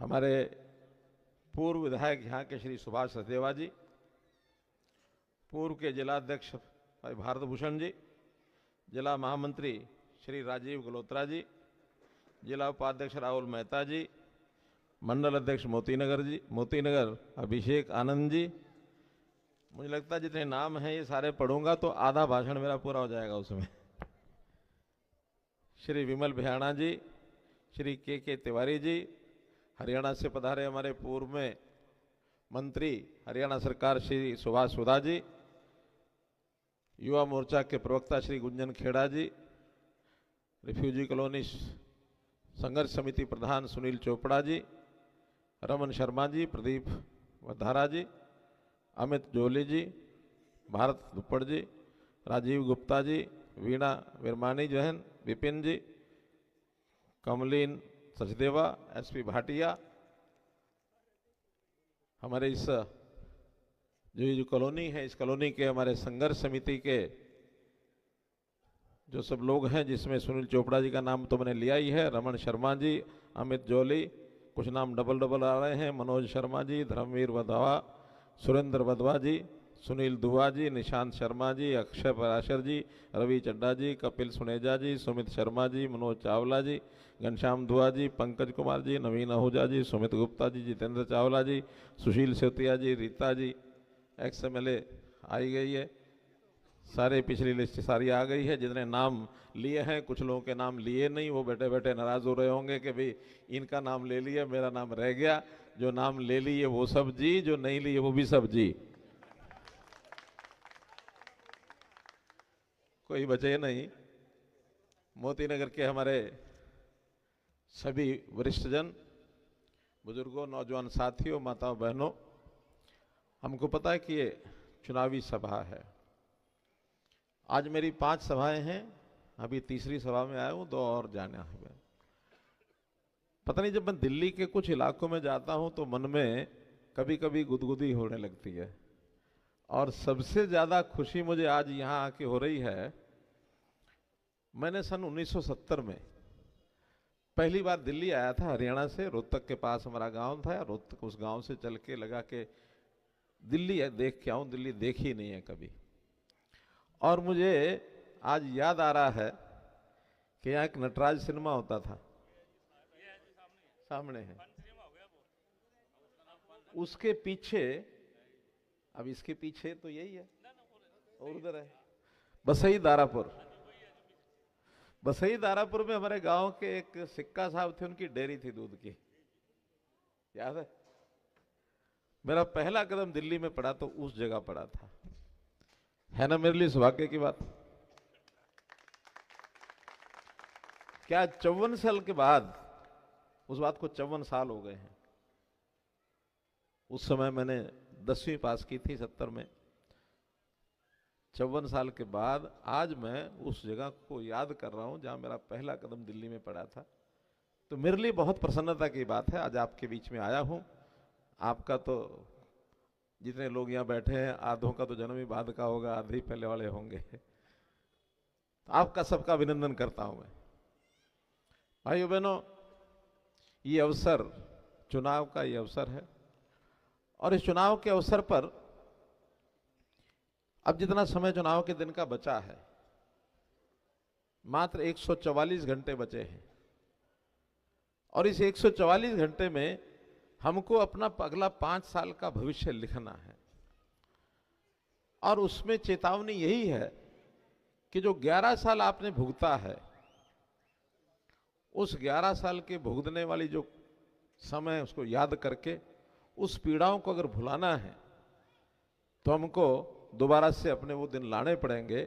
हमारे पूर्व विधायक यहाँ के श्री सुभाष सचदेवा जी, पूर्व के जिलाध्यक्ष भाई भारत भूषण जी, जिला महामंत्री श्री राजीव गलोत्रा जी, जिला उपाध्यक्ष राहुल मेहता जी, मंडल अध्यक्ष मोतीनगर अभिषेक आनंद जी। मुझे लगता है जितने नाम हैं ये सारे पढ़ूंगा तो आधा भाषण मेरा पूरा हो जाएगा उसमें। श्री विमल भियाणा जी, श्री के तिवारी जी, हरियाणा से पधारे हमारे पूर्व में मंत्री हरियाणा सरकार श्री सुभाष सुधा जी, युवा मोर्चा के प्रवक्ता श्री गुंजन खेड़ा जी, रिफ्यूजी कॉलोनी संघर्ष समिति प्रधान सुनील चोपड़ा जी, रमन शर्मा जी, प्रदीप वधारा जी, अमित जोली जी, भारत दुप्पड़ जी, राजीव गुप्ता जी, वीणा विरमानी जहन, विपिन जी, कमलीन सचदेवा, एसपी भाटिया, हमारे इस जो कॉलोनी है, इस कॉलोनी के हमारे संघर्ष समिति के जो सब लोग हैं, जिसमें सुनील चोपड़ा जी का नाम तो मैंने लिया ही है, रमन शर्मा जी, अमित जोली, कुछ नाम डबल आ रहे हैं, मनोज शर्मा जी, धर्मवीर वधवा, सुरेंद्र वधवा जी, सुनील दुआ जी, निशांत शर्मा जी, अक्षय पराशर जी, रवि चड्डा जी, कपिल सुनेजा जी, सुमित शर्मा जी, मनोज चावला जी, घनश्याम दुआ जी, पंकज कुमार जी, नवीन आहूजा जी, सुमित गुप्ता जी, जितेंद्र चावला जी, सुशील सेवतिया जी, रीता जी, XMLA आई गई है, सारे पिछली लिस्ट सारी आ गई है। जितने नाम लिए हैं, कुछ लोगों के नाम लिए नहीं, वो बैठे बैठे नाराज हो रहे होंगे कि भाई इनका नाम ले लिया, मेरा नाम रह गया। जो नाम ले लिए वो सब जी, जो नहीं लिए वो भी सब जी, कोई बचे नहीं। मोतीनगर के हमारे सभी वरिष्ठजन, बुजुर्गों, नौजवान साथियों, माताओं बहनों, हमको पता है कि ये चुनावी सभा है। आज मेरी 5 सभाएं हैं, अभी तीसरी सभा में आया हूं, 2 और जाना है। पता नहीं, जब मैं दिल्ली के कुछ इलाकों में जाता हूं तो मन में कभी कभी गुदगुदी होने लगती है, और सबसे ज्यादा खुशी मुझे आज यहां आके हो रही है। मैंने सन 1970 में पहली बार दिल्ली आया था, हरियाणा से, रोहतक के पास हमारा गांव था, रोहतक उस गांव से चल के लगा के दिल्ली है देख के आऊं, दिल्ली देखी नहीं है कभी। और मुझे आज याद आ रहा है कि यहाँ एक नटराज सिनेमा होता था, सामने है, उसके पीछे, अब इसके पीछे तो यही है, और उधर है बसई दारापुर। बसई दारापुर में हमारे गांव के एक सिक्का साहब थे, उनकी डेयरी थी दूध की, याद है? मेरा पहला कदम दिल्ली में पड़ा तो उस जगह पड़ा था, है ना मेरे लिए सौभाग्य की बात। क्या 54 साल के बाद, उस बात को 54 साल हो गए हैं। उस समय मैंने 10वीं पास की थी 70 में। 54 साल के बाद आज मैं उस जगह को याद कर रहा हूं जहां मेरा पहला कदम दिल्ली में पड़ा था। तो मेरे लिए बहुत प्रसन्नता की बात है, आज आपके बीच में आया हूं। आपका तो, जितने लोग यहाँ बैठे हैं, आधों का तो जन्म ही बाद का होगा, आधे ही पहले वाले होंगे। तो आपका सबका अभिनंदन करता हूं मैं। भाइयों बहनों, ये अवसर, चुनाव का ये अवसर है, और इस चुनाव के अवसर पर अब जितना समय चुनाव के दिन का बचा है, मात्र 144 घंटे बचे हैं, और इस 144 घंटे में हमको अपना अगला 5 साल का भविष्य लिखना है। और उसमें चेतावनी यही है कि जो 11 साल आपने भुगता है, उस 11 साल के भुगतने वाली जो समय है, उसको याद करके उस पीड़ाओं को अगर भुलाना है तो हमको दोबारा से अपने वो दिन लाने पड़ेंगे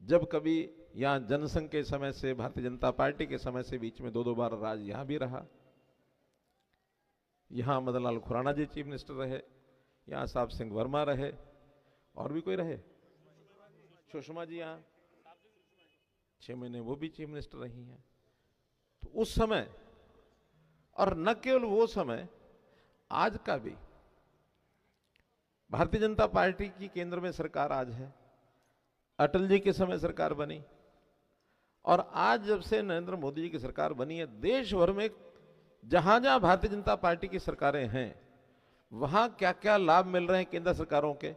जब कभी यहाँ जनसंघ के समय से, भारतीय जनता पार्टी के समय से बीच में 2-2 बार राज यहाँ भी रहा। यहाँ मदन लाल खुराना जी चीफ मिनिस्टर रहे, यहाँ साहब सिंह वर्मा रहे, और भी कोई रहे, सुषमा जी यहाँ 6 महीने वो भी चीफ मिनिस्टर रही हैं। तो उस समय, और न केवल वो समय, आज का भी भारतीय जनता पार्टी की केंद्र में सरकार आज है, अटल जी के समय सरकार बनी, और आज जब से नरेंद्र मोदी जी की सरकार बनी है, देश भर में जहां जहां भारतीय जनता पार्टी की सरकारें हैं वहां क्या क्या लाभ मिल रहे हैं केंद्र सरकारों के,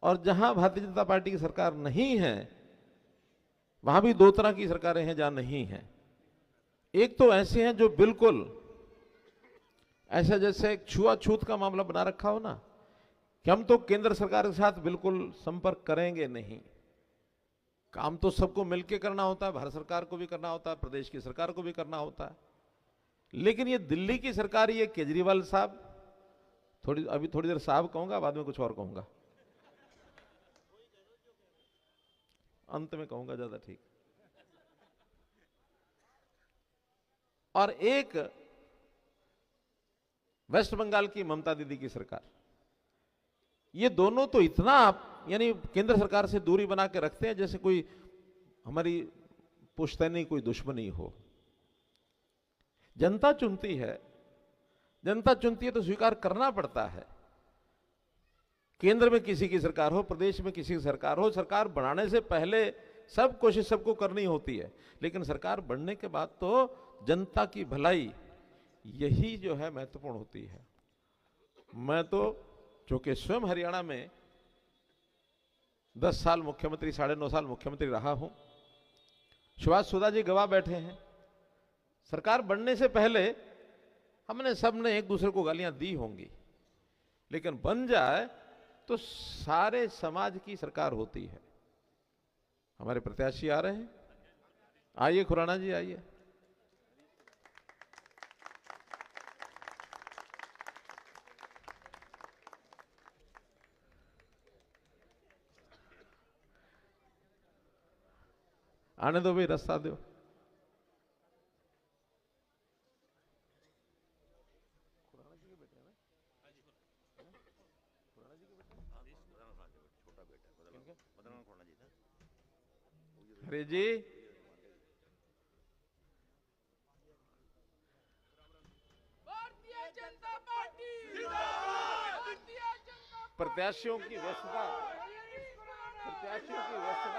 और जहां भारतीय जनता पार्टी की सरकार नहीं है वहां भी दो तरह की सरकारें हैं जहां नहीं है। एक तो ऐसे हैं जो बिल्कुल ऐसा जैसे एक छुआछूत का मामला बना रखा हो ना, कि हम तो केंद्र सरकार के साथ बिल्कुल संपर्क करेंगे नहीं। काम तो सबको मिलकर करना होता है, भारत सरकार को भी करना होता है, प्रदेश की सरकार को भी करना होता है। लेकिन ये दिल्ली की सरकार, ये केजरीवाल साहब, अभी थोड़ी देर साहब कहूंगा, बाद में कुछ और कहूंगा, अंत में कहूंगा ज्यादा ठीक। और एक वेस्ट बंगाल की ममता दीदी की सरकार, ये दोनों तो इतना यानी केंद्र सरकार से दूरी बना के रखते हैं जैसे कोई हमारी पुश्तैनी कोई दुश्मनी हो। जनता चुनती है, जनता चुनती है तो स्वीकार करना पड़ता है। केंद्र में किसी की सरकार हो, प्रदेश में किसी की सरकार हो, सरकार बनाने से पहले सब कोशिश सबको करनी होती है, लेकिन सरकार बनने के बाद तो जनता की भलाई यही जो है महत्वपूर्ण होती है। मैं तो चूंकि स्वयं हरियाणा में 10 साल मुख्यमंत्री, 9.5 साल मुख्यमंत्री रहा हूं, सुभाष सुधा जी गवाह बैठे हैं, सरकार बनने से पहले हमने सबने एक दूसरे को गालियां दी होंगी, लेकिन बन जाए तो सारे समाज की सरकार होती है। हमारे प्रत्याशी आ रहे हैं, आइए खुराना जी आइए। आने दो भाई, रास्ता दो। अरे जी, भारतीय जनता पार्टी, प्रत्याशियों की व्यस्तता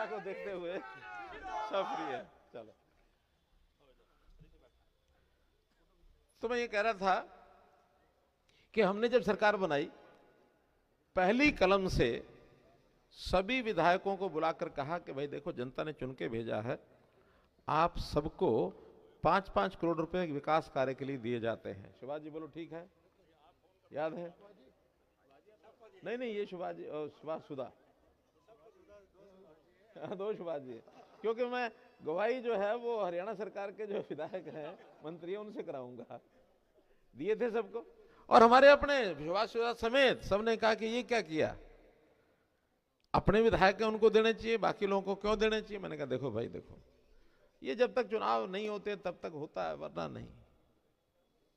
को देखते हुए सब फ्री है। चलो, तो मैं ये कह रहा था कि हमने जब सरकार बनाई, पहली कलम से सभी विधायकों को बुलाकर कहा कि भाई देखो, जनता ने चुन के भेजा है, आप सबको 5-5 करोड़ रुपए विकास कार्य के लिए दिए जाते हैं। सुभाष जी बोलो ठीक है, याद है? नहीं, ये सुभाष सुधा, दो सुभाष जी, क्योंकि मैं गवाही जो है वो हरियाणा सरकार के जो विधायक हैं, मंत्री हैं, उनसे कराऊंगा। दिए थे सबको, और हमारे अपने सुभाष सुधा समेत सबने कहा कि ये क्या किया, अपने विधायक हैं उनको देने चाहिए, बाकी लोगों को क्यों देने चाहिए। मैंने कहा देखो भाई देखो, ये जब तक चुनाव नहीं होते तब तक होता है, वरना नहीं।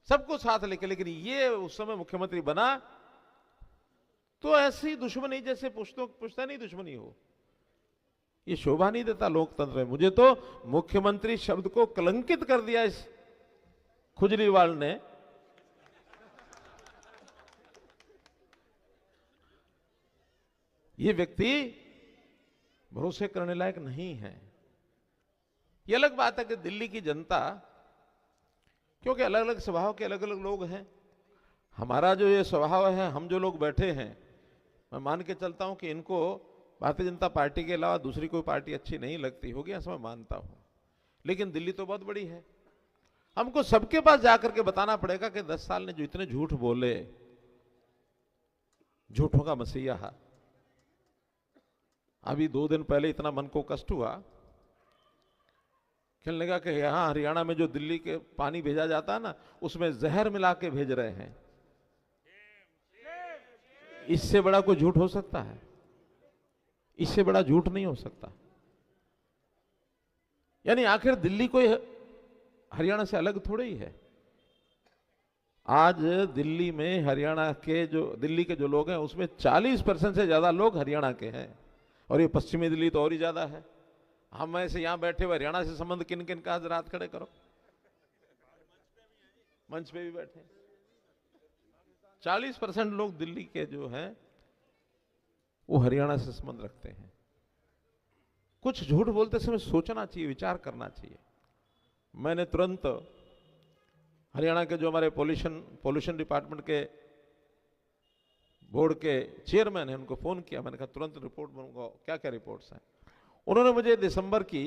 सबको साथ लेके, लेकिन ये उस समय मुख्यमंत्री बना तो ऐसी दुश्मनी जैसे पुश्तैनी दुश्मनी हो, ये शोभा नहीं देता लोकतंत्र में। मुझे तो मुख्यमंत्री शब्द को कलंकित कर दिया इस खुजलीवाल ने। ये व्यक्ति भरोसे करने लायक नहीं है। ये अलग बात है कि दिल्ली की जनता, क्योंकि अलग अलग स्वभाव के अलग अलग लोग हैं, हमारा जो ये स्वभाव है, हम जो लोग बैठे हैं, मैं मान के चलता हूं कि इनको भारतीय जनता पार्टी के अलावा दूसरी कोई पार्टी अच्छी नहीं लगती होगी, ऐसा मैं मानता हूं। लेकिन दिल्ली तो बहुत बड़ी है, हमको सबके पास जाकर के बताना पड़ेगा कि 10 साल ने जो इतने झूठ बोले, झूठों का मसीहा। अभी 2 दिन पहले इतना मन को कष्ट हुआ, कहने लगा कि यहां हरियाणा में जो दिल्ली के पानी भेजा जाता है ना, उसमें जहर मिला के भेज रहे हैं। इससे बड़ा कोई झूठ हो सकता है? इससे बड़ा झूठ नहीं हो सकता। यानी आखिर दिल्ली कोई हरियाणा से अलग थोड़ी ही है। आज दिल्ली में हरियाणा के दिल्ली के जो लोग हैं, उसमें 40% से ज्यादा लोग हरियाणा के हैं, और ये पश्चिमी दिल्ली तो और ही ज्यादा है। हम ऐसे यहां बैठे हुए हरियाणा से संबंध किन किन का हाथ खड़े करो, मंच पे भी बैठे। 40% लोग दिल्ली के जो हैं वो हरियाणा से संबंध रखते हैं। कुछ झूठ बोलते समय सोचना चाहिए, विचार करना चाहिए। मैंने तुरंत हरियाणा के जो हमारे पोल्यूशन डिपार्टमेंट के बोर्ड के चेयरमैन हैं, उनको फ़ोन किया, मैंने कहा तुरंत रिपोर्ट बनूंगा, क्या क्या रिपोर्ट्स हैं। उन्होंने मुझे दिसंबर की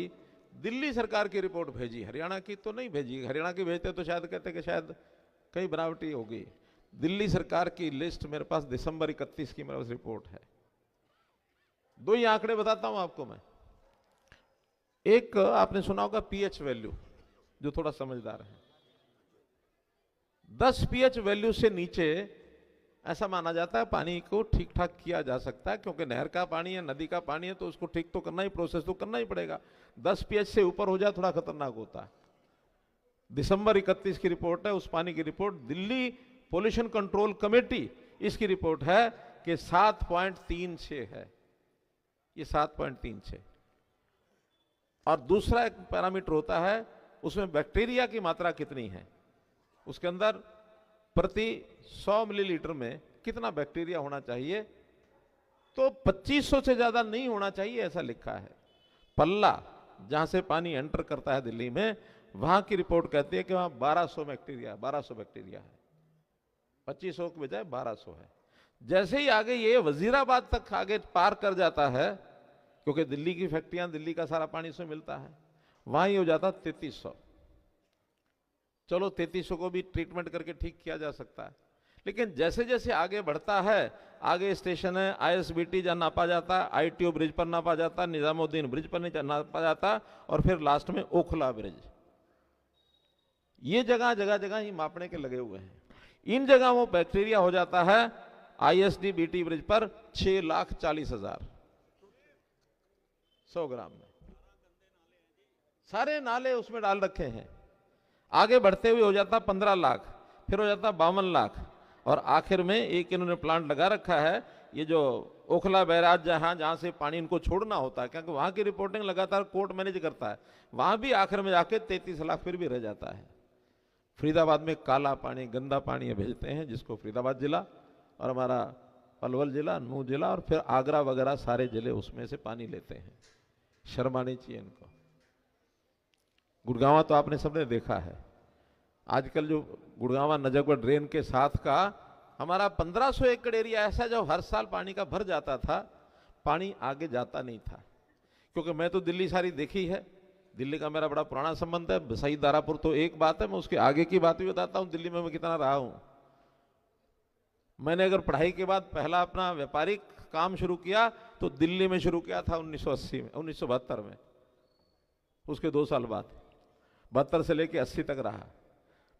दिल्ली सरकार की रिपोर्ट भेजी, हरियाणा की तो नहीं भेजी। हरियाणा की भेजते तो शायद कहते कि शायद कहीं बनावटी होगी। दिल्ली सरकार की लिस्ट मेरे पास दिसंबर 31 की मेरे पास रिपोर्ट है। दो ही आंकड़े बताता हूं आपको मैं। एक आपने सुना होगा पीएच वैल्यू, जो थोड़ा समझदार है। 10 पीएच वैल्यू से नीचे ऐसा माना जाता है पानी को ठीक ठाक किया जा सकता है, क्योंकि नहर का पानी है, नदी का पानी है, तो उसको ठीक तो करना ही, प्रोसेस तो करना ही पड़ेगा। 10 पीएच से ऊपर हो जाए थोड़ा खतरनाक होता है। दिसंबर 31 की रिपोर्ट है, उस पानी की report. Delhi pollution control committee, इसकी रिपोर्ट है कि 7.36 है, ये 7.36। और दूसरा एक पैरामीटर होता है, उसमें बैक्टीरिया की मात्रा कितनी है, उसके अंदर प्रति 100 मिलीलीटर में कितना बैक्टीरिया होना चाहिए, तो 2500 से ज्यादा नहीं होना चाहिए, ऐसा लिखा है। पल्ला जहां से पानी एंटर करता है दिल्ली में, वहां की रिपोर्ट कहती है कि वहां 1200 बैक्टीरिया है। 2500 के बजाय 1200 है। जैसे ही आगे ये वजीराबाद तक आगे पार कर जाता है, क्योंकि दिल्ली की फैक्ट्रियां, दिल्ली का सारा पानी से मिलता है, वहां ही हो जाता 3300। चलो 3300 को भी ट्रीटमेंट करके ठीक किया जा सकता है, लेकिन जैसे जैसे आगे बढ़ता है, आगे स्टेशन है आईएसबीटी जहां नापा जाता है, आईटीओ ब्रिज पर नापा जाता है, निजामुद्दीन ब्रिज पर नापा जाता है, और फिर लास्ट में ओखला ब्रिज। ये जगह जगह जगह ही मापने के लगे हुए हैं। इन जगह वो बैक्टीरिया हो जाता है आईएसडी-बीटी ब्रिज पर 6,40,000 100 ग्राम में। सारे नाले उसमें डाल रखे हैं। आगे बढ़ते हुए हो जाता 15 लाख, फिर हो जाता 52 लाख, और आखिर में एक इन्होंने प्लांट लगा रखा है, ये जो ओखला बैराज जहां से पानी इनको छोड़ना होता है, क्योंकि वहां की रिपोर्टिंग लगातार कोर्ट मैनेज करता है, वहां भी आखिर में जाके 33 लाख फिर भी रह जाता है। फरीदाबाद में काला पानी, गंदा पानी भेजते हैं, जिसको फरीदाबाद जिला और हमारा पलवल जिला, नूह जिला और फिर आगरा वगैरह सारे जिले उसमें से पानी लेते हैं। शर्मा नहीं चाहिए इनको। गुड़गांवा तो आपने सबने देखा है। आजकल जो गुड़गांवा नजफगढ़ ड्रेन के साथ का हमारा 1500 एकड़ एरिया ऐसा, जो हर साल पानी का भर जाता था, पानी आगे जाता नहीं था। क्योंकि मैं तो दिल्ली सारी देखी है, दिल्ली का मेरा बड़ा पुराना संबंध है। सही दारापुर तो एक बात है, मैं उसके आगे की बात भी बताता हूं, दिल्ली में मैं कितना रहा हूं। मैंने अगर पढ़ाई के बाद पहला अपना व्यापारिक काम शुरू किया तो दिल्ली में शुरू किया था 1972 में। उसके 2 साल बाद 72 से लेके 80 तक रहा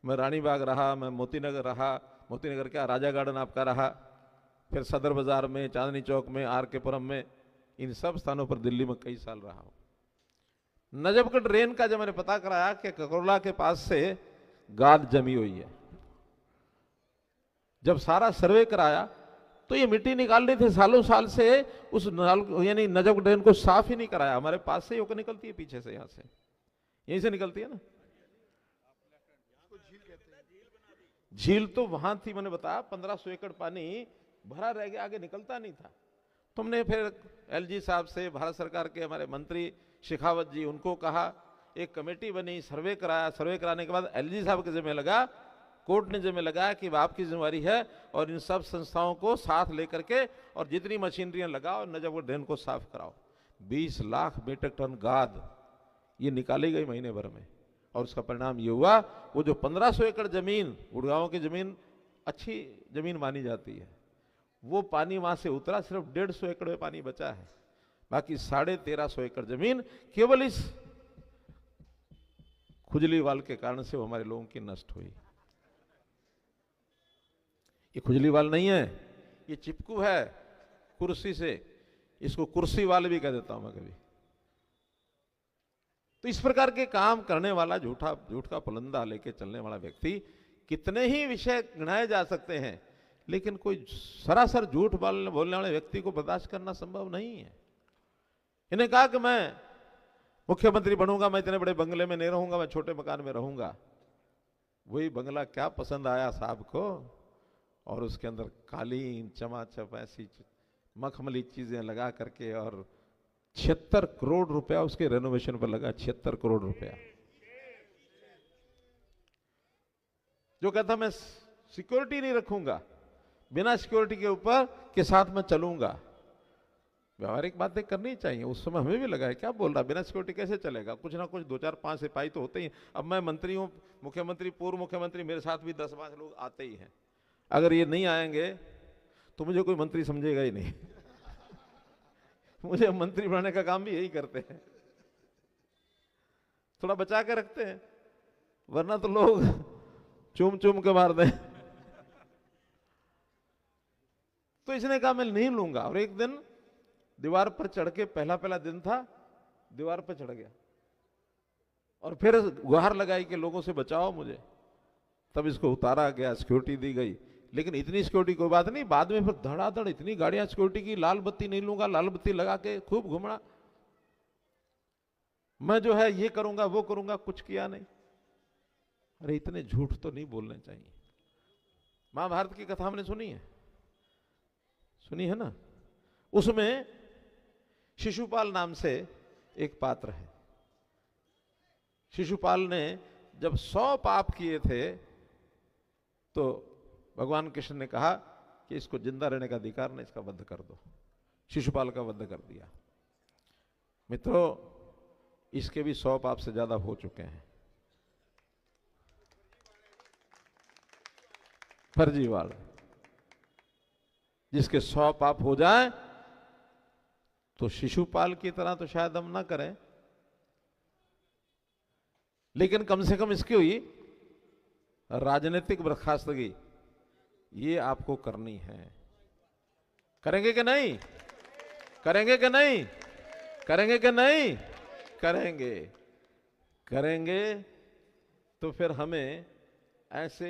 मैं। रानी बाग रहा, मैं मोती नगर रहा, मोती नगर क्या राजा गार्डन आपका रहा, फिर सदर बाजार में, चांदनी चौक में, आर के पुरम में, इन सब स्थानों पर दिल्ली में कई साल रहा हूं। नजफगढ़ ड्रेन का जब मैंने पता कराया कि ककोला के पास से गाद जमी हुई है, जब सारा सर्वे कराया तो ये मिट्टी निकाल रहे थे सालों साल से, उस नाल यानी नजफगढ़ ड्रेन को साफ ही नहीं कराया। हमारे पास से ही होकर निकलती है, पीछे से, यहां से, यहीं से निकलती है ना। झील तो वहां थी, मैंने बताया 1500 एकड़ पानी भरा रह गया, आगे निकलता नहीं था। तुमने फिर एलजी साहब से, भारत सरकार के हमारे मंत्री शेखावत जी, उनको कहा, एक कमेटी बनी, सर्वे कराया। सर्वे कराने के बाद एलजी साहब के जिम्मे लगा, कोर्ट ने जिम्मे लगाया कि आपकी जिम्मेवारी है, और इन सब संस्थाओं को साथ लेकर के और जितनी मशीनरियां लगाओ, नजफगढ़ ड्रेन को साफ कराओ। 20 लाख मीट्रिक टन गाद ये निकाली गई महीने भर में, और उसका परिणाम ये हुआ, वो जो 1500 एकड़ जमीन, गुड़गांव की जमीन अच्छी जमीन मानी जाती है, वो पानी वहां से उतरा, सिर्फ 150 एकड़ में पानी बचा है। बाकी 1350 एकड़ जमीन केवल इस खुजली वाल के कारण से वो हमारे लोगों की नष्ट हुई। ये खुजली वाल नहीं है, ये चिपकू है कुर्सी से, इसको कुर्सी वाल भी कह देता हूं मैं कभी। तो इस प्रकार के काम करने वाला, झूठ का पुलंदा लेके चलने वाला व्यक्ति, कितने ही विषय गिनाए जा सकते हैं, लेकिन कोई सरासर झूठ बोलने वाले व्यक्ति को बर्दाश्त करना संभव नहीं है। इन्हें कहा कि मैं मुख्यमंत्री बनूंगा, मैं इतने बड़े बंगले में नहीं रहूंगा, मैं छोटे मकान में रहूंगा। वही बंगला क्या पसंद आया साहब को, और उसके अंदर कालीन, चमाचप, ऐसी मखमली चीजें लगा करके, और 76 करोड़ रुपया उसके रेनोवेशन पर लगा। 76 करोड़ रुपया। जो कहता मैं सिक्योरिटी नहीं रखूंगा, बिना सिक्योरिटी के ऊपर के साथ मैं चलूंगा। व्यवहारिक बातें करनी चाहिए। उस समय हमें भी लगा है क्या बोल रहा, बिना सिक्योरिटी कैसे चलेगा, कुछ ना कुछ 2-4-5 सिपाही तो होते ही। अब मैं मंत्री हूं, मुख्यमंत्री, पूर्व मुख्यमंत्री, मेरे साथ भी 10-5 लोग आते ही हैं। अगर ये नहीं आएंगे तो मुझे कोई मंत्री समझेगा ही नहीं। मुझे मंत्री बनाने का काम भी यही करते हैं, थोड़ा बचा के रखते हैं, वरना तो लोग चूम चूम के मार दें। तो इसने कहा मैं नहीं लूंगा। और एक दिन दीवार पर चढ़ के, पहला दिन था, दीवार पर चढ़ गया और फिर गुहार लगाई कि लोगों से बचाओ मुझे। तब इसको उतारा गया, सिक्योरिटी दी गई। लेकिन इतनी सिक्योरिटी कोई बात नहीं, बाद में फिर धड़ाधड़ इतनी गाड़ियां सिक्योरिटी की, लाल बत्ती नहीं लूंगा, लाल बत्ती लगा के खूब घुमड़ा। मैं जो है ये करूंगा वो करूंगा, कुछ किया नहीं। अरे इतने झूठ तो नहीं बोलने चाहिए। महाभारत की कथा हमने सुनी है ना। उसमें शिशुपाल नाम से एक पात्र है। शिशुपाल ने जब 100 पाप किए थे तो भगवान कृष्ण ने कहा कि इसको जिंदा रहने का अधिकार नहीं, इसका वध कर दो। शिशुपाल का वध कर दिया। मित्रों, इसके भी 100 पाप से ज्यादा हो चुके हैं। फर्जीवाड़ा, जिसके 100 पाप हो जाए तो शिशुपाल की तरह तो शायद हम ना करें, लेकिन कम से कम इसकी हुई राजनीतिक बर्खास्तगी, ये आपको करनी है। करेंगे कि नहीं? करेंगे कि नहीं? करेंगे कि नहीं? करेंगे। करेंगे तो फिर हमें ऐसे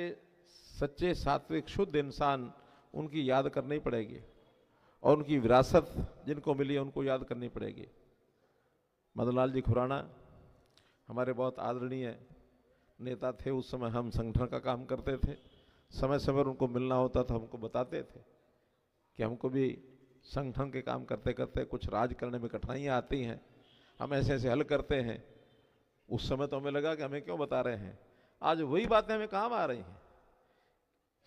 सच्चे, सात्विक, शुद्ध इंसान उनकी याद करनी पड़ेगी और उनकी विरासत जिनको मिली है उनको याद करनी पड़ेगी। मदन लाल जी खुराना हमारे बहुत आदरणीय नेता थे। उस समय हम संगठन का काम करते थे, समय समय पर उनको मिलना होता था, हमको बताते थे कि हमको भी संगठन के काम करते करते कुछ राज करने में कठिनाइयाँ आती हैं, हम ऐसे ऐसे हल करते हैं। उस समय तो हमें लगा कि हमें क्यों बता रहे हैं, आज वही बातें हमें काम आ रही हैं।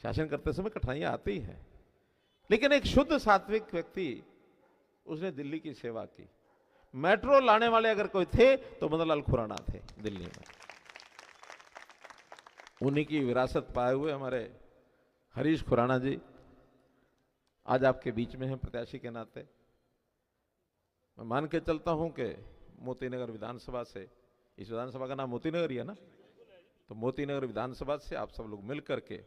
शासन करते समय कठिनाइयाँ आती हैं, लेकिन एक शुद्ध सात्विक व्यक्ति, उसने दिल्ली की सेवा की। मेट्रो लाने वाले अगर कोई थे तो मदन लाल खुराना थे दिल्ली में। उन्हीं की विरासत पाए हुए हमारे हरीश खुराना जी आज आपके बीच में हैं प्रत्याशी के नाते। मैं मान के चलता हूं कि मोतीनगर विधानसभा से, इस विधानसभा का नाम मोतीनगर ही है ना, तो मोतीनगर विधानसभा से आप सब लोग मिलकर के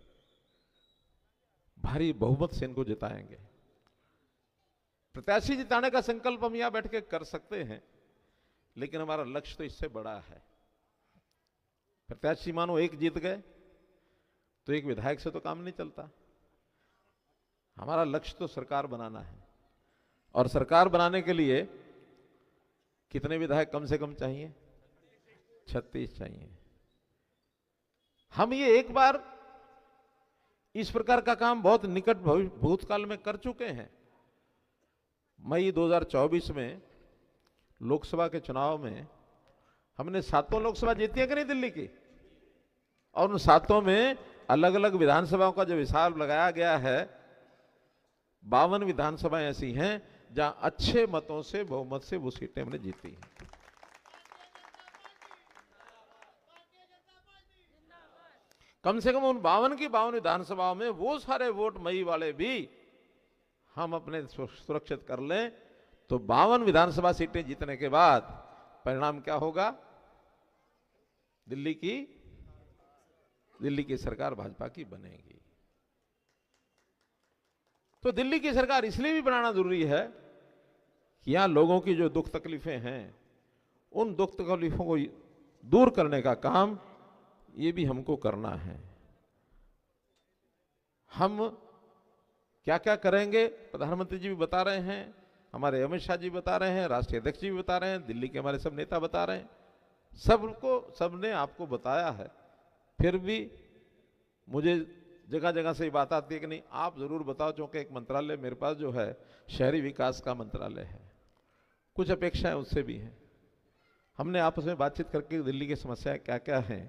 भारी बहुमत से इनको जिताएंगे। प्रत्याशी जिताने का संकल्प हम यहां बैठ के कर सकते हैं, लेकिन हमारा लक्ष्य तो इससे बड़ा है। प्रत्याशी मानो एक जीत गए तो एक विधायक से तो काम नहीं चलता। हमारा लक्ष्य तो सरकार बनाना है, और सरकार बनाने के लिए कितने विधायक कम से कम चाहिए? 36 चाहिए। हम ये एक बार इस प्रकार का काम बहुत निकट भूतकाल में कर चुके हैं। मई 2024 में लोकसभा के चुनाव में हमने 7 लोकसभा जीती है कि नहीं दिल्ली की, और उन 7 में अलग अलग विधानसभाओं का जो हिसाब लगाया गया है, 52 विधानसभाएं ऐसी हैं जहां अच्छे मतों से, बहुमत से वो सीटें हमने जीती हैं। कम से कम उन 52 की 52 विधानसभाओं में वो सारे वोट मई वाले भी हम अपने सुरक्षित कर लें तो 52 विधानसभा सीटें जीतने के बाद परिणाम क्या होगा? दिल्ली की सरकार भाजपा की बनेगी। तो दिल्ली की सरकार इसलिए भी बनाना जरूरी है कि यहां लोगों की जो दुख तकलीफें हैं, उन दुख तकलीफों को दूर करने का काम ये भी हमको करना है। हम क्या क्या करेंगे, प्रधानमंत्री जी भी बता रहे हैं, हमारे अमित शाह जी बता रहे हैं, राष्ट्रीय अध्यक्ष जी भी बता रहे हैं, दिल्ली के हमारे सब नेता बता रहे हैं, सबने आपको बताया है। फिर भी मुझे जगह जगह से ये बात आती है कि नहीं आप जरूर बताओ, क्योंकि एक मंत्रालय मेरे पास जो है शहरी विकास का मंत्रालय है, कुछ अपेक्षाएं उससे भी हैं। हमने आपस में बातचीत करके दिल्ली की समस्याएं क्या क्या हैं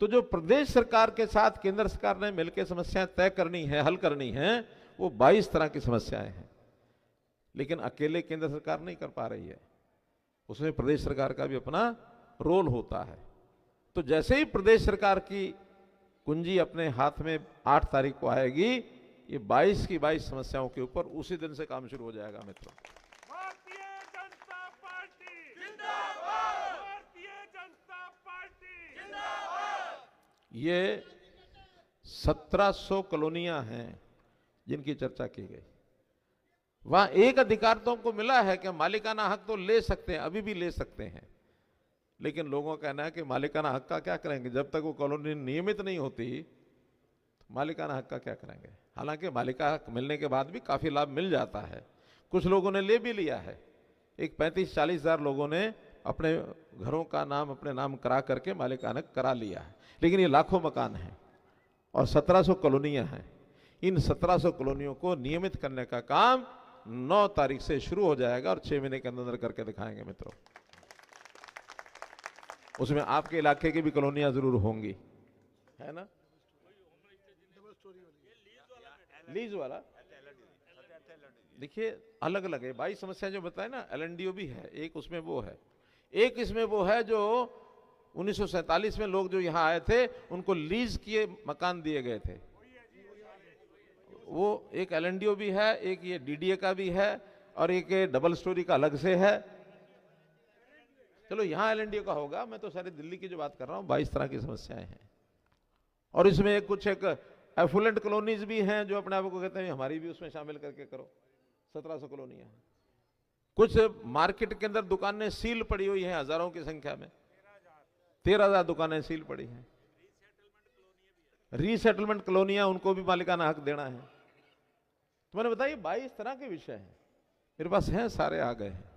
तो जो प्रदेश सरकार के साथ केंद्र सरकार ने मिलकर समस्याएं तय करनी है, हल करनी है, वो 22 तरह की समस्याएं हैं, लेकिन अकेले केंद्र सरकार नहीं कर पा रही है, उसमें प्रदेश सरकार का भी अपना रोल होता है। तो जैसे ही प्रदेश सरकार की कुंजी अपने हाथ में 8 तारीख को आएगी, ये 22 की 22 समस्याओं के ऊपर उसी दिन से काम शुरू हो जाएगा मित्रों। भारतीय जनता पार्टी जिंदाबाद, भारतीय जनता पार्टी जिंदाबाद। ये 1700 कॉलोनियां हैं जिनकी चर्चा की गई। वहां एक अधिकार तो हमको मिला है कि मालिकाना हक तो ले सकते हैं, अभी भी ले सकते हैं, लेकिन लोगों का कहना है कि मालिकाना हक का क्या करेंगे, जब तक वो कॉलोनी नियमित नहीं होती तो मालिकाना हक का क्या करेंगे। हालांकि मालिका हक मिलने के बाद भी काफी लाभ मिल जाता है, कुछ लोगों ने ले भी लिया है। एक 35-40 हजार लोगों ने अपने घरों का नाम अपने नाम करा करके मालिकाना हक करा लिया है, लेकिन ये लाखों मकान हैं और 1700 कॉलोनियां हैं। इन 1700 कॉलोनियों को नियमित करने का काम 9 तारीख से शुरू हो जाएगा और 6 महीने के अंदर करके दिखाएंगे मित्रों। उसमें आपके इलाके की भी कॉलोनियां जरूर होंगी, है ना। लीज वाला देखिए अलग अलग है, 22 समस्याएं जो बताए ना, LNDO भी है, एक उसमें वो है, एक इसमें वो है जो 1947 में लोग जो यहाँ आए थे उनको लीज किए मकान दिए गए थे, वो एक LNDO भी है, एक ये DDA का भी है और एक डबल स्टोरी का अलग से है। चलो यहाँ LNDO का होगा, मैं तो सारी दिल्ली की जो बात कर रहा हूँ, 22 तरह की समस्याएं हैं। और इसमें कुछ एक एफुलेंट कॉलोनीज भी हैं जो अपने आप को कहते हैं हमारी भी उसमें शामिल करके करो, 1700 कॉलोनियां। कुछ मार्केट के अंदर दुकानें सील पड़ी हुई हैं, हजारों की संख्या में, 13,000 दुकानें सील पड़ी हैं। रीसेटलमेंट कॉलोनियां, उनको भी मालिकाना हक देना है। तो मैंने बताया 22 तरह के विषय हैं, मेरे पास हैं, सारे आ गए हैं।